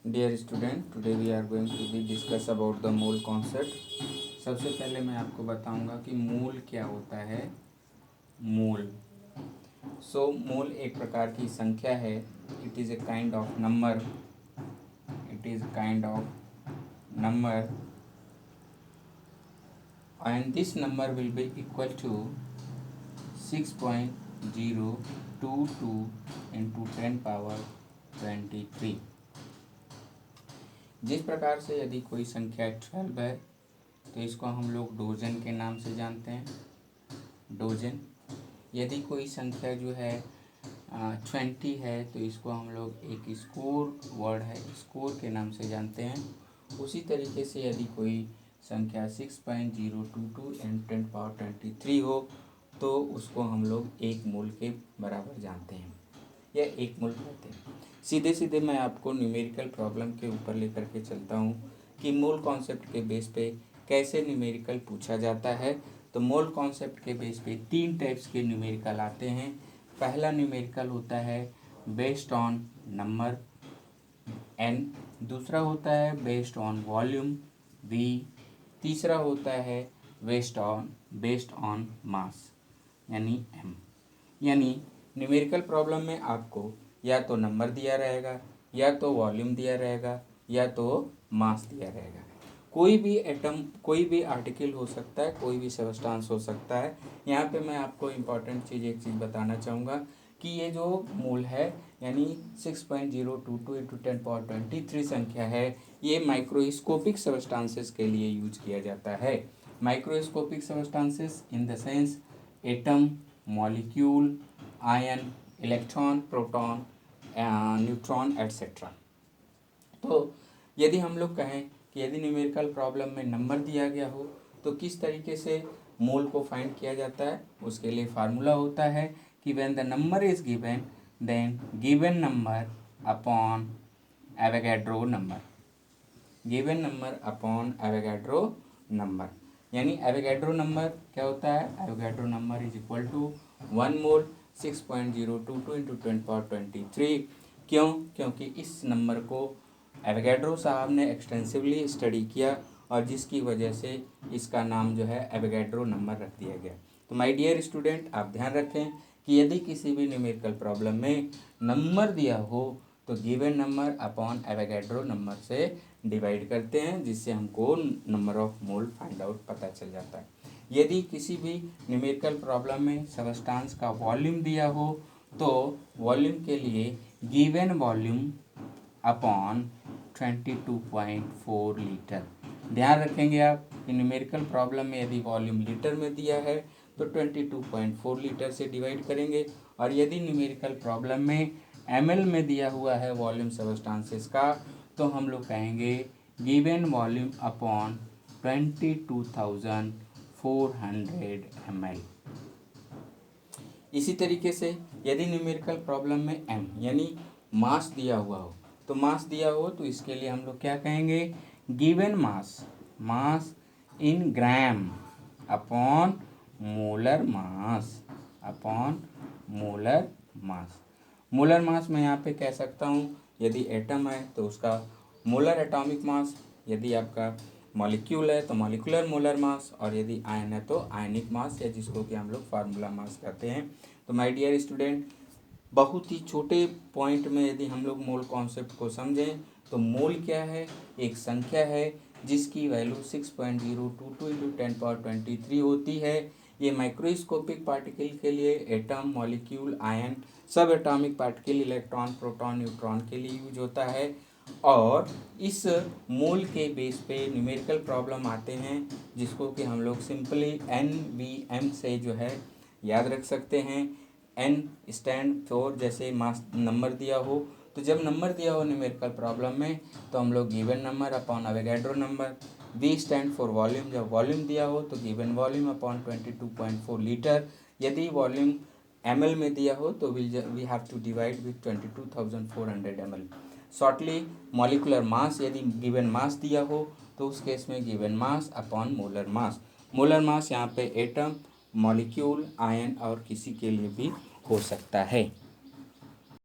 Dear student, today we are going to be discuss about the mole concept. सबसे पहले मैं आपको बताऊंगा कि मोल क्या होता है। मोल मोल एक प्रकार की संख्या है। It is a kind of number. It is kind of number and this number will be equal to 6.022 into 10⁻23। जिस प्रकार से यदि कोई संख्या 12 है तो इसको हम लोग डोजन के नाम से जानते हैं, डोजन। यदि कोई संख्या जो है 20 है तो इसको हम लोग एक स्कोर वर्ड है, स्कोर के नाम से जानते हैं। उसी तरीके से यदि कोई संख्या 6.022 एंड 10⁻23 हो तो उसको हम लोग एक मोल के बराबर जानते हैं या एक मोल कहते हैं। सीधे सीधे मैं आपको न्यूमेरिकल प्रॉब्लम के ऊपर लेकर के चलता हूँ कि मोल कॉन्सेप्ट के बेस पे कैसे न्यूमेरिकल पूछा जाता है। तो मोल कॉन्सेप्ट के बेस पे 3 टाइप्स के न्यूमेरिकल आते हैं। पहला न्यूमेरिकल होता है बेस्ड ऑन नंबर n, दूसरा होता है बेस्ड ऑन वॉल्यूम v, तीसरा होता है बेस्ड ऑन मास यानी m। यानी न्यूमेरिकल प्रॉब्लम में आपको या तो नंबर दिया रहेगा, या तो वॉल्यूम दिया रहेगा, या तो मास दिया रहेगा। कोई भी एटम, कोई भी आर्टिकल हो सकता है, कोई भी सबस्टांस हो सकता है। यहाँ पे मैं आपको इम्पॉर्टेंट एक चीज़ बताना चाहूँगा कि ये जो मोल है यानी 6.022 इंटू 10⁻23 संख्या है, ये माइक्रोस्कोपिक सबस्टांसेस के लिए यूज किया जाता है। Microscopic substances in the sense atom, molecule, ion, electron, proton, neutron etcetera. तो यदि हम लोग कहें कि यदि न्यूमेरिकल प्रॉब्लम में नंबर दिया गया हो तो किस तरीके से मोल को फाइंड किया जाता है, उसके लिए फार्मूला होता है कि when the number is given then given number upon Avogadro number, given number upon Avogadro number. यानी एवोगैड्रो नंबर क्या होता है? Avogadro number is equal to 1 mole 6.022 into 10⁻23। क्यों? क्योंकि इस नंबर को एवोगैड्रो साहब ने एक्सटेंसिवली स्टडी किया और जिसकी वजह से इसका नाम जो है एवोगैड्रो नंबर रख दिया गया। तो माय डियर स्टूडेंट, आप ध्यान रखें कि यदि किसी भी न्यूमेरिकल प्रॉब्लम में नंबर दिया हो तो given number upon Avogadro number से डिवाइड करते हैं, जिससे हमको number of mole find out पता चल जाता है। यदि किसी भी न्यूमेरिकल प्रॉब्लम में सबस्टांस का वॉल्यूम दिया हो तो वॉल्यूम के लिए गिवन वॉल्यूम अपॉन 22.4 लीटर। ध्यान रखेंगे आप कि न्यूमेरिकल प्रॉब्लम में यदि वॉल्यूम लीटर में दिया है तो 22.4 लीटर से डिवाइड करेंगे, और यदि न्यूमेरिकल प्रॉब्लम में ml में दिया हुआ है वॉल्यूम सबस्टांसेस का तो हम लोग कहेंगे गिवन वॉल्यूम अपॉन 22,400 ml। इसी तरीके से यदि न्यूमेरिकल प्रॉब्लम में m यानी मास दिया हुआ हो तो मास दिया हो तो इसके लिए हम लोग क्या कहेंगे? Given mass in gram upon molar mass, upon molar mass. Molar mass मैं यहाँ पे कह सकता हूँ यदि एटम है तो उसका मोलर एटॉमिक मास, यदि आपका मॉलिक्यूल है तो मॉलिक्यूलर मोलर मास, और यदि आयन है तो आयनिक मास, या जिसको कि हम लोग फार्मूला मास कहते हैं। तो माय डियर स्टूडेंट, बहुत ही छोटे पॉइंट में यदि हम लोग मोल कॉन्सेप्ट को समझें तो मोल क्या है? एक संख्या है जिसकी वैल्यू 6.022 इंटू 10⁻23 होती है। ये माइक्रोस्कोपिक पार्टिकल के लिए एटम, मॉलिक्यूल, आयन, सब atomic particle, electron, proton, neutron के लिए यूज होता है। और इस मोल के बेस पे न्यूमेरिकल प्रॉब्लम आते हैं जिसको कि हम लोग सिंपली NVM से जो है याद रख सकते हैं। N स्टैंड फॉर, जैसे मास नंबर दिया हो तो जब नंबर दिया हो न्यूमेरिकल प्रॉब्लम में तो हम लोग given number upon Avogadro number. V stand for volume, जब वॉल्यूम दिया हो तो गिवन वॉल्यूम अपॉन 22.4 लीटर। यदि वॉल्यूम ml में दिया हो तो we have to divide with 22,400 ml। Shortly molecular mass, यदि गिवन मास दिया हो तो उस केस में given mass upon molar mass. Molar mass यहाँ पे एटम, मॉलिक्यूल, आयन और किसी के लिए भी हो सकता है।